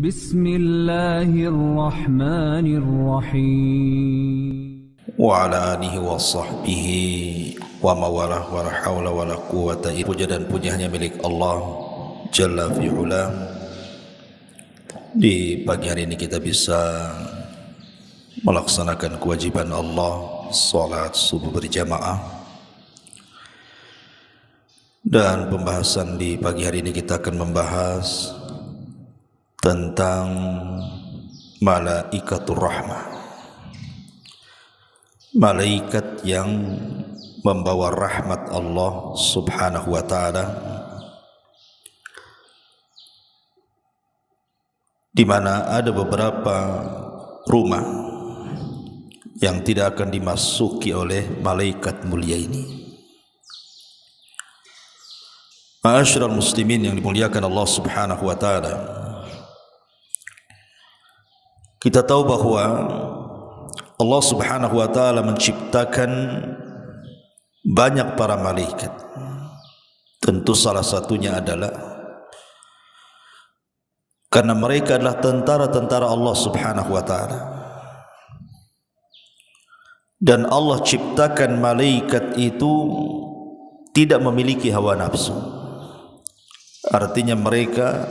Bismillahirrahmanirrahim. Wa ala alihi wa sahbihi wa mawalah wa la hawla wa la quwata illa billah. Puja dan puji hanya milik Allah Jalla fi'ula. Di pagi hari ini kita bisa melaksanakan kewajiban Allah, salat subuh berjamaah. Dan pembahasan di pagi hari ini kita akan membahas tentang malaikatur rahmah, malaikat yang membawa rahmat Allah subhanahu wa ta'ala, di mana ada beberapa rumah yang tidak akan dimasuki oleh malaikat mulia ini. Ma'asyiral muslimin yang dimuliakan Allah subhanahu wa ta'ala, kita tahu bahwa Allah subhanahu wa ta'ala menciptakan banyak para malaikat. Tentu salah satunya adalah karena mereka adalah tentara-tentara Allah subhanahu wa ta'ala. Dan Allah ciptakan malaikat itu tidak memiliki hawa nafsu. Artinya mereka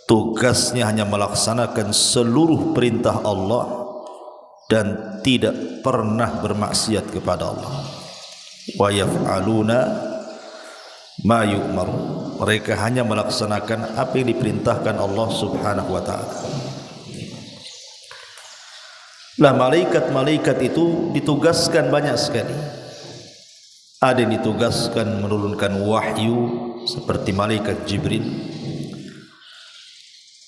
tugasnya hanya melaksanakan seluruh perintah Allah dan tidak pernah bermaksiat kepada Allah. Wa yaf'aluna ma yu'mar. Mereka hanya melaksanakan apa yang diperintahkan Allah subhanahu wa ta'ala. Lah malaikat-malaikat itu ditugaskan banyak sekali. Ada yang ditugaskan menurunkan wahyu seperti malaikat Jibril.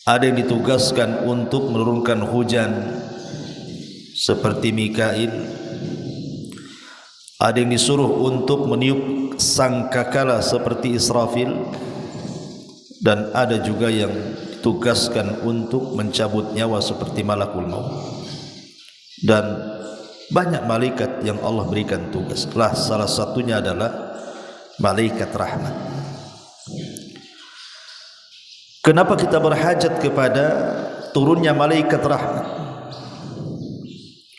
Ada yang ditugaskan untuk menurunkan hujan seperti Mikail. Ada yang disuruh untuk meniup sangkakala seperti Israfil. Dan ada juga yang ditugaskan untuk mencabut nyawa seperti Malakul Maut. Dan banyak malaikat yang Allah berikan tugas. Salah satunya adalah malaikat rahmat. Kenapa kita berhajat kepada turunnya malaikat rahmat?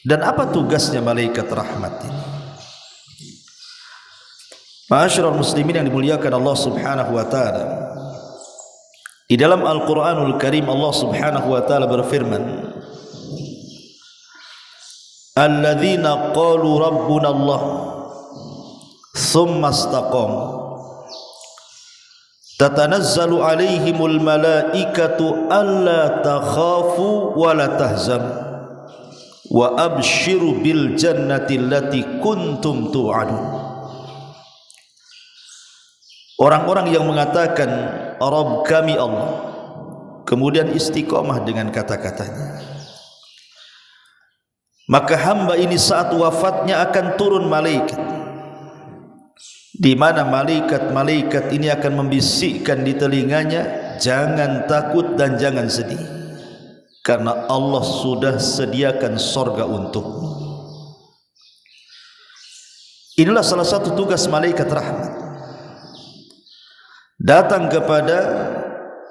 Dan apa tugasnya malaikat rahmat ini? Ma'asyiral muslimin yang dimuliakan Allah subhanahu wa ta'ala, di dalam Al-Quranul Karim Allah subhanahu wa ta'ala berfirman, alladzina qalu rabbuna Allah thumma istaqamu tatanazzalu alaihimul malaikatu alla takhafu wa la tahzanu wa abshiru bil jannati allati kuntum tu'adun. Orang-orang yang mengatakan Rabb kami Allah, kemudian istiqamah dengan kata-katanya, maka hamba ini saat wafatnya akan turun malaikat, di mana malaikat-malaikat ini akan membisikkan di telinganya, jangan takut dan jangan sedih, karena Allah sudah sediakan sorga untukmu. Inilah salah satu tugas malaikat rahmat, datang kepada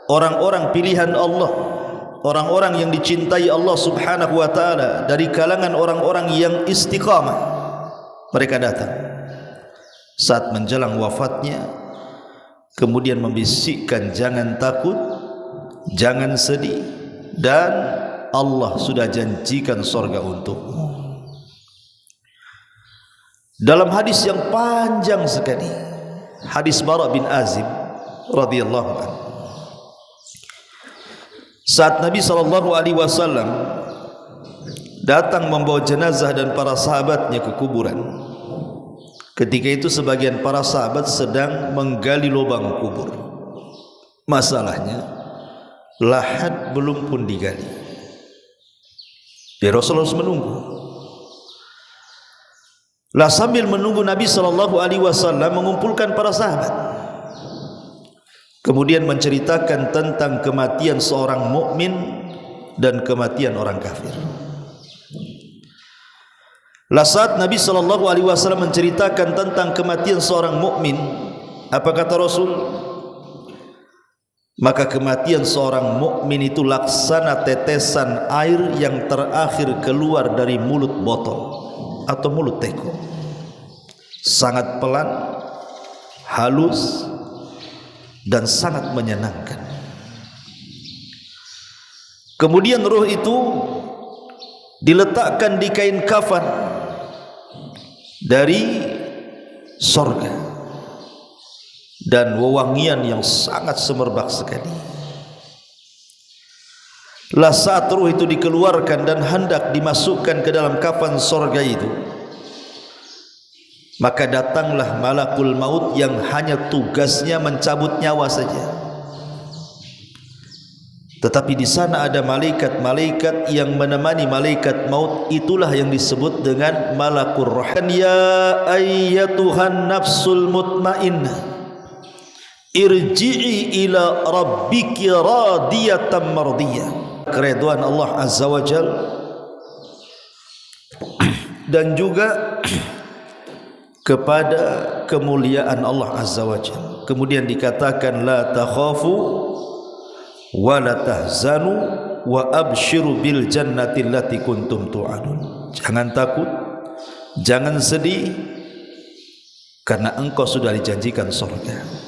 orang-orang pilihan Allah, orang-orang yang dicintai Allah subhanahu wa ta'ala, dari kalangan orang-orang yang istiqamah. Mereka datang saat menjelang wafatnya, kemudian membisikkan jangan takut, jangan sedih, dan Allah sudah janjikan sorga untukmu. Dalam hadis yang panjang sekali, hadis Bara bin Azib radhiyallahu anhu, saat Nabi SAW datang membawa jenazah dan para sahabatnya ke kuburan, ketika itu sebagian para sahabat sedang menggali lubang kubur. Masalahnya lahat belum pun digali. Ya, Rasulullah harus menunggu. Lah sambil menunggu Nabi SAW mengumpulkan para sahabat, kemudian menceritakan tentang kematian seorang mukmin dan kematian orang kafir. Lah saat Nabi SAW menceritakan tentang kematian seorang mukmin, apa kata Rasul? maka kematian seorang mukmin itu laksana tetesan air yang terakhir keluar dari mulut botol atau mulut teko. Sangat pelan, halus, dan sangat menyenangkan. Kemudian ruh itu diletakkan di kain kafan dari sorga dan wewangian yang sangat semerbak sekali. Lah saat ruh itu dikeluarkan dan hendak dimasukkan ke dalam kafan sorga itu, maka datanglah malakul maut yang hanya tugasnya mencabut nyawa saja. Tetapi di sana ada malaikat-malaikat yang menemani malaikat maut, itulah yang disebut dengan malakur roh. Ya ayyatuhan nafsul mutmainnah, irji'i ila rabbiki radiyatan mardiyah. Keridhaan Allah Azza wa Jal dan juga kepada kemuliaan Allah Azza wa Jal. Kemudian dikatakan la takhafu wa la tahzanu wa abshiru bil jannati allati kuntum tu'adun. Jangan takut, jangan sedih, karena engkau sudah dijanjikan surga.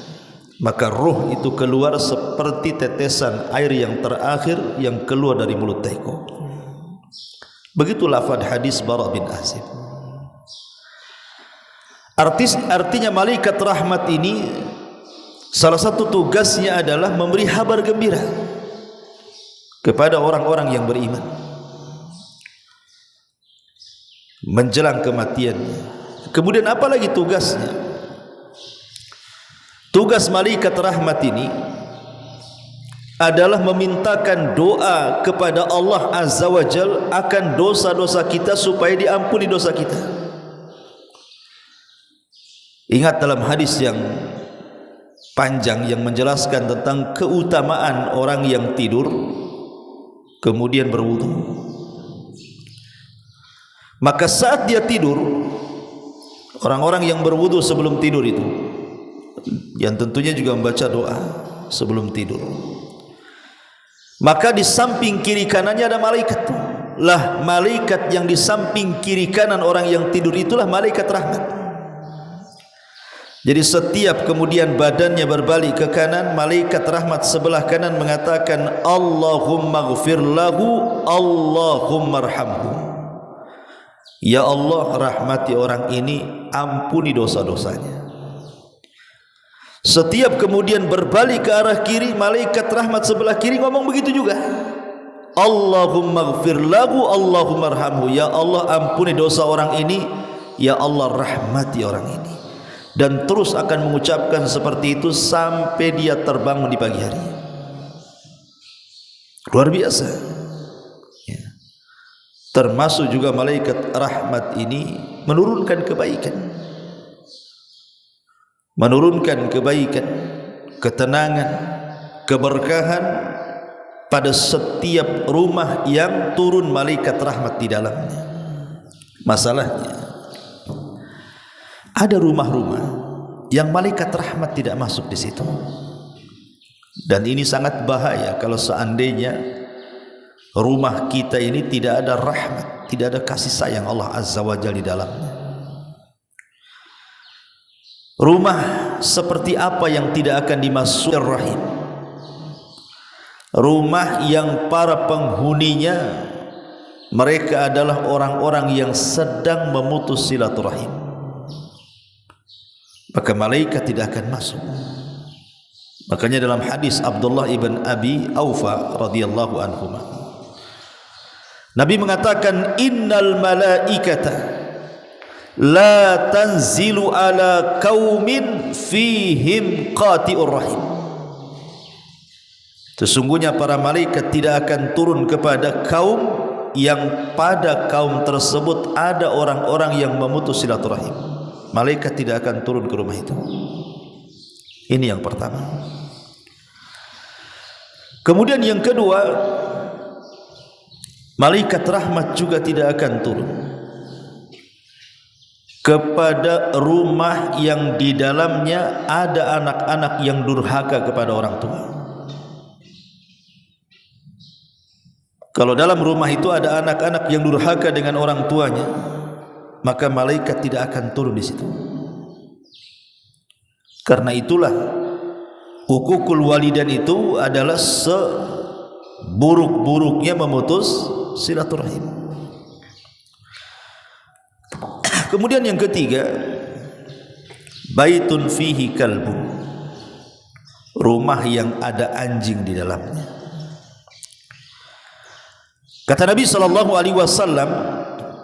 Maka ruh itu keluar seperti tetesan air yang terakhir yang keluar dari mulut teko. Begitu lafaz hadis Bara bin Azib. Artinya malaikat rahmat ini salah satu tugasnya adalah memberi kabar gembira kepada orang-orang yang beriman menjelang kematiannya. Kemudian apa lagi tugasnya? Tugas malaikat rahmat ini adalah memintakan doa kepada Allah Azza wa Jal akan dosa-dosa kita supaya diampuni dosa kita. Ingat dalam hadis yang panjang yang menjelaskan tentang keutamaan orang yang tidur kemudian berwudu. Maka saat dia tidur, orang-orang yang berwudu sebelum tidur itu, yang tentunya juga membaca doa sebelum tidur, maka di samping kiri kanannya ada malaikat. Lah malaikat yang di samping kiri kanan orang yang tidur itulah malaikat rahmat. Jadi setiap kemudian badannya berbalik ke kanan, malaikat rahmat sebelah kanan mengatakan Allahumma ghfir lahu, Allahumma arhamhu. Ya Allah, rahmati orang ini, ampuni dosa-dosanya. Setiap kemudian berbalik ke arah kiri, malaikat rahmat sebelah kiri ngomong begitu juga. Allahumma ghfir lahu, Allahumma arhamhu. Ya Allah, ampuni dosa orang ini, ya Allah, rahmati orang ini. Dan terus akan mengucapkan seperti itu sampai dia terbangun di pagi hari. Luar biasa ya. Termasuk juga malaikat rahmat ini menurunkan kebaikan, ketenangan, keberkahan pada setiap rumah yang turun malaikat rahmat di dalamnya. Masalahnya ada rumah-rumah yang malaikat rahmat tidak masuk di situ. Dan ini sangat bahaya kalau seandainya rumah kita ini tidak ada rahmat, tidak ada kasih sayang Allah Azza wa Jalla di dalamnya. Rumah seperti apa yang tidak akan dimasuki rahim? Rumah yang para penghuninya mereka adalah orang-orang yang sedang memutus silaturahim, maka malaikat tidak akan masuk. Makanya dalam hadis Abdullah ibn Abi Aufa radhiyallahu anhu, Nabi mengatakan innal malaikata la tanzilu ala qaumin fihim qati'ur rahim. Sesungguhnya para malaikat tidak akan turun kepada kaum yang pada kaum tersebut ada orang-orang yang memutus silaturahim. Malaikat tidak akan turun ke rumah itu. Ini yang pertama. Kemudian yang kedua, malaikat rahmat juga tidak akan turun kepada rumah yang di dalamnya ada anak-anak yang durhaka kepada orang tua. Kalau dalam rumah itu ada anak-anak yang durhaka dengan orang tuanya, maka malaikat tidak akan turun di situ. Karena itulah hukukul walidain itu adalah seburuk-buruknya memutus silaturahim. Kemudian yang ketiga, baitun fihi kalbun, rumah yang ada anjing di dalamnya. Kata Nabi SAW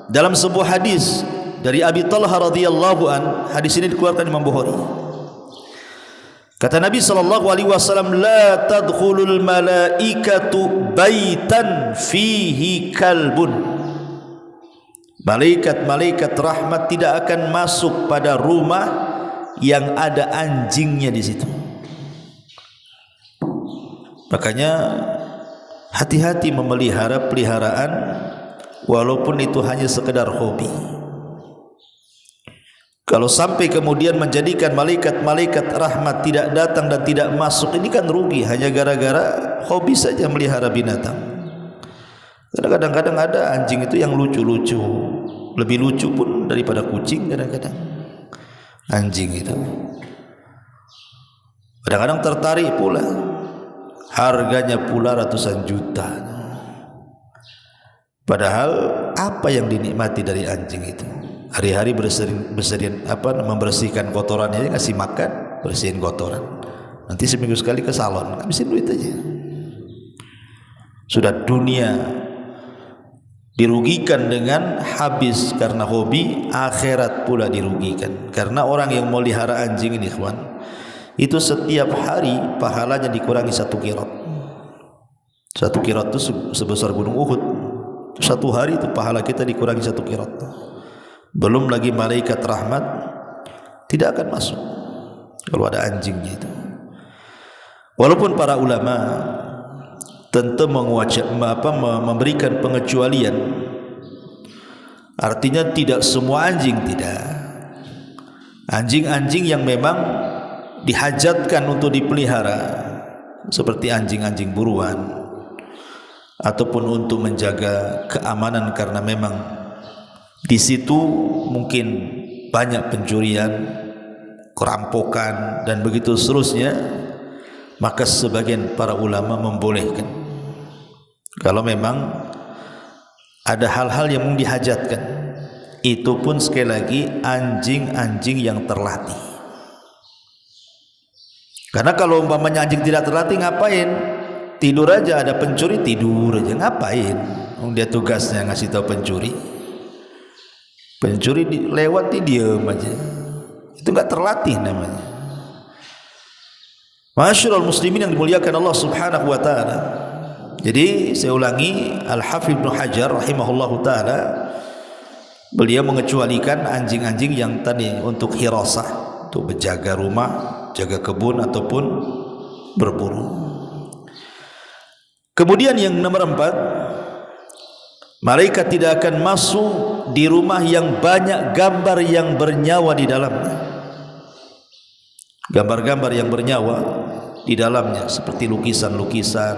dalam sebuah hadis dari Abi Talha radhiyallahu an, hadis ini dikeluarkan Imam Bukhari. Kata Nabi SAW, la tadkhulul malaikatu baitan fihi kalbun, malaikat-malaikat rahmat tidak akan masuk pada rumah yang ada anjingnya di situ. Makanya hati-hati memelihara peliharaan walaupun itu hanya sekedar hobi. Kalau sampai kemudian menjadikan malaikat-malaikat rahmat tidak datang dan tidak masuk, ini kan rugi hanya gara-gara hobi saja melihara binatang. Karena kadang-kadang ada anjing itu yang lucu-lucu, lebih lucu pun daripada kucing kadang-kadang anjing itu. Kadang-kadang tertarik pula, harganya pula ratusan juta. Padahal apa yang dinikmati dari anjing itu? Hari-hari membersihkan kotorannya, ngasih makan, bersihin kotoran. Nanti seminggu sekali ke salon, habisin duit aja. Sudah dunia dirugikan dengan habis karena hobi, akhirat pula dirugikan. Karena orang yang melihara anjing ini, ikhwan, itu setiap hari pahalanya dikurangi 1 qirat. 1 qirat itu sebesar gunung Uhud. Satu hari itu pahala kita dikurangi 1 qirat. Belum lagi malaikat rahmat tidak akan masuk kalau ada anjingnya itu. Walaupun para ulama tentu memberikan pengecualian, artinya tidak semua anjing, tidak. Anjing-anjing yang memang dihajatkan untuk dipelihara seperti anjing-anjing buruan ataupun untuk menjaga keamanan karena memang di situ mungkin banyak pencurian, kerampokan dan begitu seterusnya, maka sebagian para ulama membolehkan kalau memang ada hal-hal yang dihajatkan. Itu pun sekali lagi anjing-anjing yang terlatih. Karena kalau umpamanya anjing tidak terlatih, ngapain? Tidur aja, ada pencuri tidur aja, ngapain? Dia tugasnya ngasih tahu pencuri. Pencuri lewat diam aja, itu enggak terlatih namanya. Masyarul muslimin yang dimuliakan Allah Subhanahu wa taala. Jadi saya ulangi, Al-Hafidz Ibnu Hajar rahimahullahu taala, beliau mengecualikan anjing-anjing yang tadi untuk hirasah, untuk menjaga rumah, jaga kebun ataupun berburu. Kemudian yang nomor 4, malaikat tidak akan masuk di rumah yang banyak gambar yang bernyawa di dalamnya. Gambar-gambar yang bernyawa di dalamnya seperti lukisan-lukisan.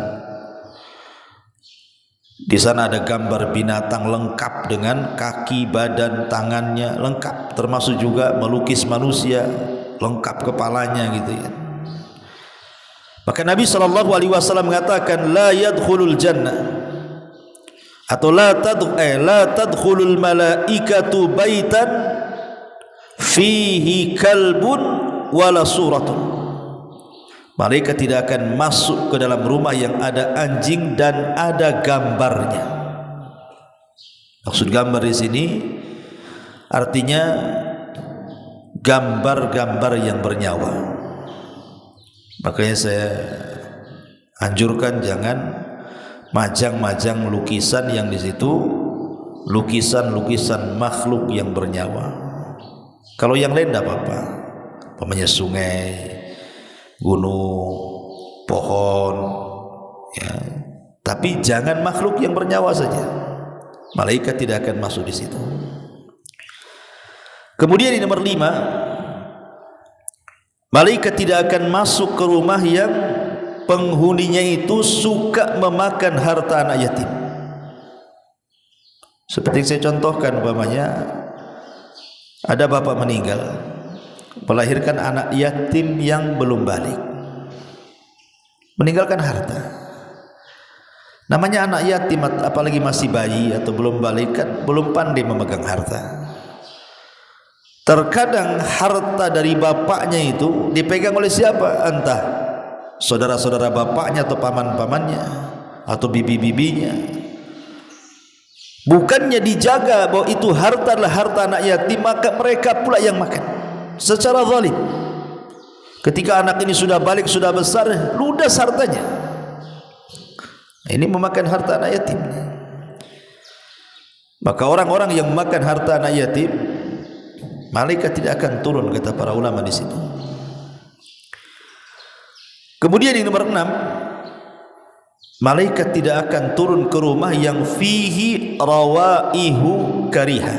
Di sana ada gambar binatang lengkap dengan kaki, badan, tangannya lengkap, termasuk juga melukis manusia lengkap kepalanya gitu ya. Maka Nabi SAW mengatakan la yadkhulul jannah atau la tadkhulul malaikatu baitan fihi kalbun wala suratun. Malaikat tidak akan masuk ke dalam rumah yang ada anjing dan ada gambarnya. Maksud gambar di sini artinya gambar-gambar yang bernyawa. Makanya saya anjurkan jangan majang-majang lukisan yang di situ lukisan-lukisan makhluk yang bernyawa. Kalau yang lain tidak apa-apa, umpamanya sungai, gunung, pohon, ya. Tapi jangan makhluk yang bernyawa saja. Malaikat tidak akan masuk di situ. Kemudian yang nomor 5, malaikat tidak akan masuk ke rumah yang penghuninya itu suka memakan harta anak yatim. Seperti yang saya contohkan, umpamanya ada bapak meninggal, melahirkan anak yatim yang belum balik, meninggalkan harta. Namanya anak yatim, apalagi masih bayi atau belum balik, kan belum pandai memegang harta. Terkadang harta dari bapaknya itu dipegang oleh siapa? Entah saudara-saudara bapaknya atau paman-pamannya atau bibi-bibinya. Bukannya dijaga bahwa itu harta adalah harta anak yatim, maka mereka pula yang makan secara zalim. Ketika anak ini sudah balik, sudah besar, ludas hartanya. Ini memakan harta anak yatim. Maka orang-orang yang memakan harta anak yatim, malaikat tidak akan turun, kata para ulama di situ. Kemudian yang nomor 6, malaikat tidak akan turun ke rumah yang fihi rawaihu kariha,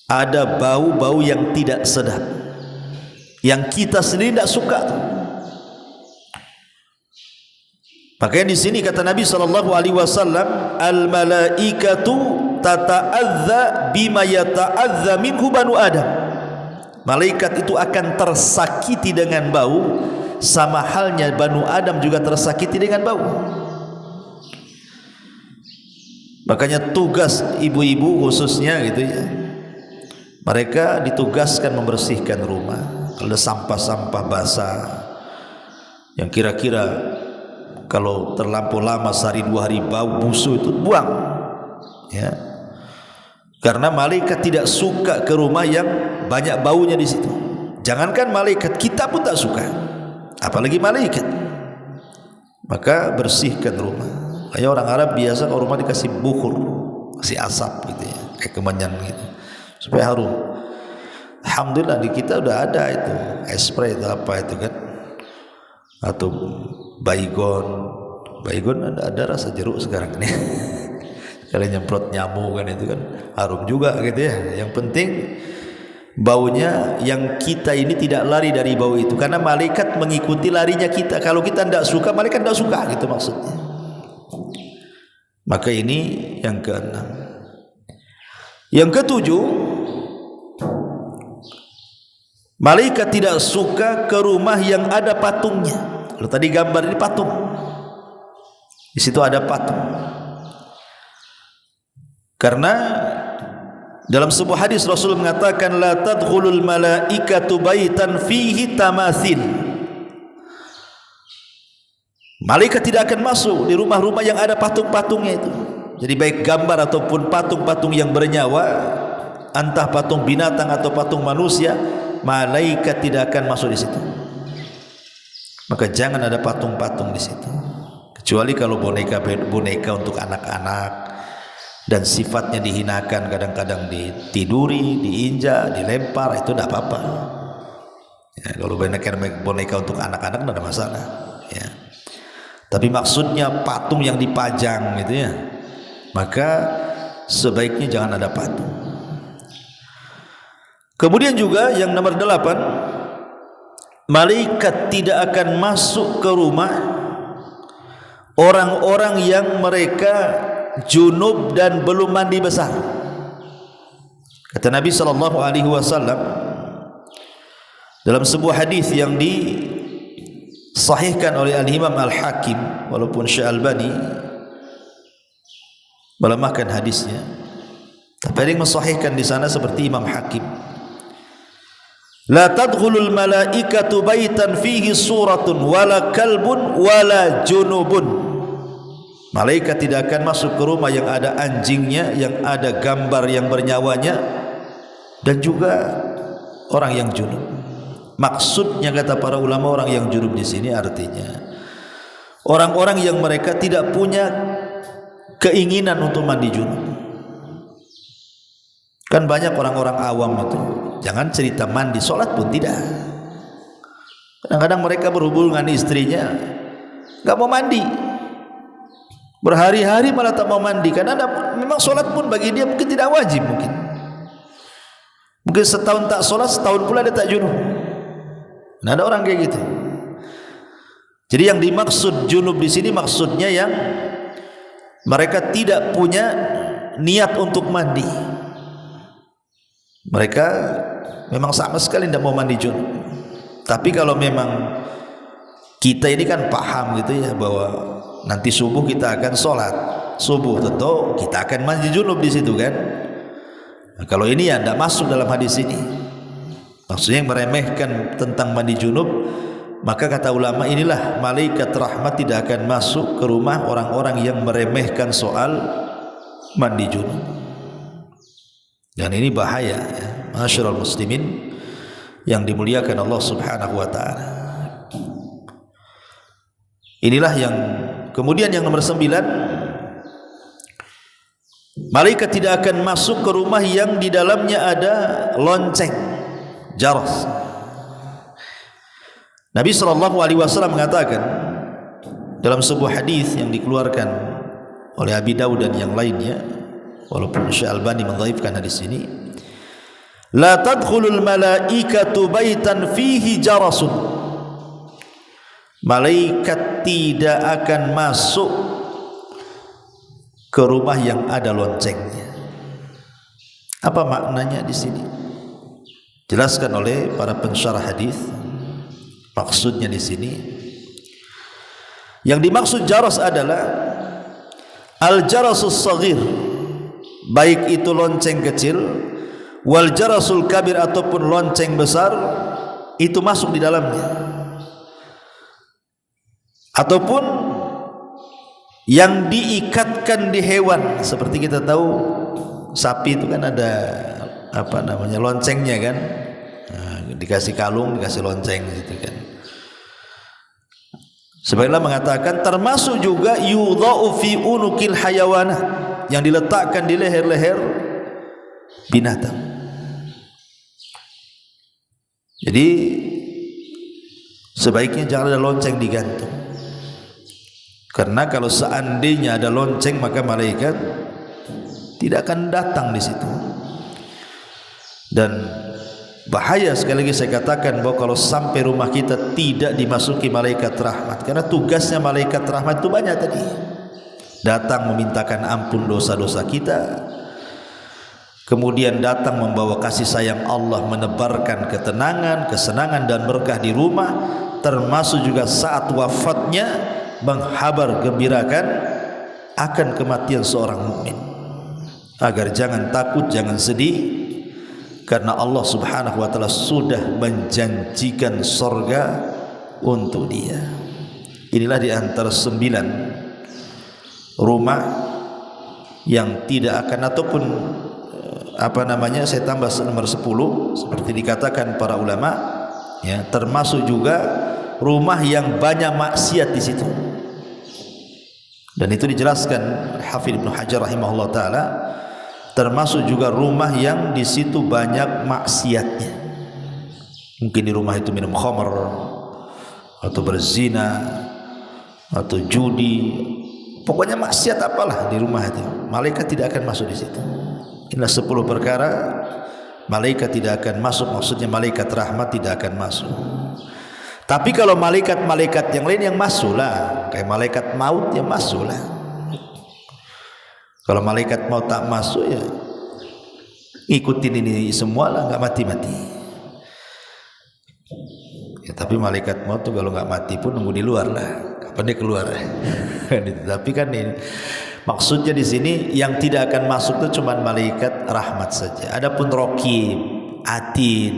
ada bau-bau yang tidak sedap, yang kita sendiri tidak suka. Makanya di sini kata Nabi SAW, al malaikatu tata'adza bima yata'adza minhu banu Adam. Malaikat itu akan tersakiti dengan bau, sama halnya Banu Adam juga tersakiti dengan bau. Makanya tugas ibu-ibu khususnya gitu ya, mereka ditugaskan membersihkan rumah. Kalau ada sampah-sampah basah yang kira-kira kalau terlampau lama, sehari 2 hari bau busuk, itu buang ya. Karena malaikat tidak suka ke rumah yang banyak baunya di situ. Jangankan malaikat, kita pun tak suka, apalagi malaikat. Maka bersihkan rumah. Kayak orang Arab biasa kalau rumah dikasih bukhur, kasih asap gitu ya, kayak kemenyan gitu, supaya harum. Alhamdulillah di kita udah ada itu spray itu apa itu kan, atau baygon ada rasa jeruk sekarang nih. Kalau nyemprot nyamuk kan itu kan harum juga gitu ya. Yang penting baunya yang kita ini tidak lari dari bau itu, karena malaikat mengikuti larinya kita. Kalau kita tidak suka, malaikat tidak suka, gitu maksudnya. Maka ini yang ke-6. Yang ke-7, malaikat tidak suka ke rumah yang ada patungnya. Kalau tadi gambar ini patung, di situ ada patung. Karena dalam sebuah hadis Rasul mengatakan, la tadkhulul malaikatu baitan fihi tamatsil. Malaikat tidak akan masuk di rumah-rumah yang ada patung-patungnya itu. Jadi baik gambar ataupun patung-patung yang bernyawa, entah patung binatang atau patung manusia, malaikat tidak akan masuk di situ. Maka jangan ada patung-patung di situ. Kecuali kalau boneka untuk anak-anak dan sifatnya dihinakan, kadang-kadang ditiduri, diinjak, dilempar, itu tidak apa-apa ya. Kalau boneka untuk anak-anak tidak ada masalah ya. Tapi maksudnya patung yang dipajang gitu ya, maka sebaiknya jangan ada patung. Kemudian juga yang nomor 8, malaikat tidak akan masuk ke rumah orang-orang yang mereka junub dan belum mandi besar. Kata Nabi SAW dalam sebuah hadis yang disahihkan oleh Al-Imam Al-Hakim, walaupun Syekh Albani melemahkan hadisnya, tapi ada yang mensahihkan di sana seperti Imam Hakim. La tadkhulul malaikatu baitan fihi suratun wala kalbun wala junubun. Malaikat tidak akan masuk ke rumah yang ada anjingnya, yang ada gambar yang bernyawanya, dan juga orang yang junub. Maksudnya kata para ulama, orang yang junub di sini artinya orang-orang yang mereka tidak punya keinginan untuk mandi junub. Kan banyak orang-orang awam itu, jangan cerita mandi, sholat pun tidak. Kadang-kadang mereka berhubungan dengan istrinya, nggak mau mandi, berhari-hari malah tak mau mandi, karena memang sholat pun bagi dia mungkin tidak wajib, mungkin setahun tak sholat, setahun pula dia tak junub. Nah, ada orang kayak gitu. Jadi yang dimaksud junub di sini maksudnya yang mereka tidak punya niat untuk mandi. Mereka memang sama sekali tidak mau mandi junub. Tapi kalau memang kita ini kan paham gitu ya, bahwa nanti subuh kita akan sholat subuh, tentu kita akan mandi junub di situ kan. Nah, kalau ini ya tidak masuk dalam hadis ini. Maksudnya yang meremehkan tentang mandi junub, maka kata ulama inilah malaikat rahmat tidak akan masuk ke rumah orang-orang yang meremehkan soal mandi junub. Dan ini bahaya ya, masyarul muslimin yang dimuliakan Allah Subhanahu wa taala. Inilah yang kemudian yang nomor 9, malaikat tidak akan masuk ke rumah yang di dalamnya ada lonceng, jaras. Nabi SAW mengatakan dalam sebuah hadis yang dikeluarkan oleh Abi Daud dan yang lainnya, walaupun Syekh Albani mendhaifkan hadis ini, la tadkhulul malaikatu baitan fihi jarasun. Malaikat tidak akan masuk ke rumah yang ada loncengnya. Apa maknanya di sini? Jelaskan oleh para pensyarah hadis. Maksudnya di sini, yang dimaksud jaras adalah al-jarasus saghir, baik itu lonceng kecil, wal jarasul kabir ataupun lonceng besar, itu masuk di dalamnya. Ataupun yang diikatkan di hewan, seperti kita tahu sapi itu kan ada apa namanya loncengnya kan, nah, dikasih kalung, dikasih lonceng gitu kan. Sebagian mengatakan termasuk juga yudha'u fi unukil hayawana, yang diletakkan di leher-leher binatang. Jadi sebaiknya jangan ada lonceng digantung. Karena kalau seandainya ada lonceng, maka malaikat tidak akan datang di situ. Dan bahaya, sekali lagi saya katakan, bahwa kalau sampai rumah kita tidak dimasuki malaikat rahmat, karena tugasnya malaikat rahmat itu banyak tadi. Datang memintakan ampun dosa-dosa kita, kemudian datang membawa kasih sayang Allah, menebarkan ketenangan, kesenangan dan berkah di rumah, termasuk juga saat wafatnya menghabar gembirakan akan kematian seorang mukmin, agar jangan takut, jangan sedih, karena Allah Subhanahu wa taala sudah menjanjikan surga untuk dia. Inilah di antara 9 rumah yang tidak akan, ataupun apa namanya, saya tambah nomor 10 seperti dikatakan para ulama ya, termasuk juga rumah yang banyak maksiat di situ. Dan itu dijelaskan Hafidz Ibnu Hajar rahimahullah taala, termasuk juga rumah yang di situ banyak maksiatnya. Mungkin di rumah itu minum khamr atau berzina atau judi, pokoknya maksiat apalah di rumah itu, malaikat tidak akan masuk di situ. Inilah 10 perkara malaikat tidak akan masuk, maksudnya malaikat rahmat tidak akan masuk. Tapi kalau malaikat-malaikat yang lain yang masuklah, kayak malaikat maut yang masuklah. Kalau malaikat maut tak masuk ya ikutin ini semua lah, nggak mati-mati. Ya, tapi malaikat maut tuh kalau nggak mati pun nunggu di luar lah, kapan dia keluar. Tapi kan ini maksudnya di sini yang tidak akan masuk itu cuma malaikat rahmat saja. Adapun raqib, atid,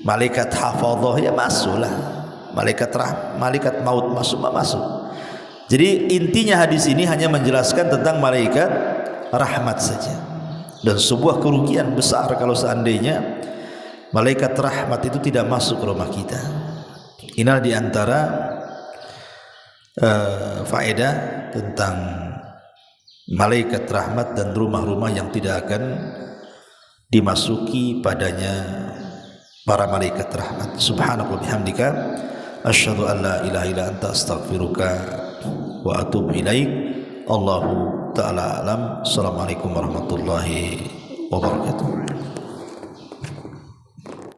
malaikat hafadhah ya masuklah. Malaikat maut masuk. Jadi intinya hadis ini hanya menjelaskan tentang malaikat rahmat saja. Dan sebuah kerugian besar kalau seandainya malaikat rahmat itu tidak masuk ke rumah kita. Inilah di antara faedah tentang malaikat rahmat dan rumah-rumah yang tidak akan dimasuki padanya para malaikat rahmat. Subhanallah bihamdika asyhadu an la ilaha illa anta astaghfiruka wa atubu ilaik. Allahu ta'ala alam. Assalamualaikum warahmatullahi wabarakatuh.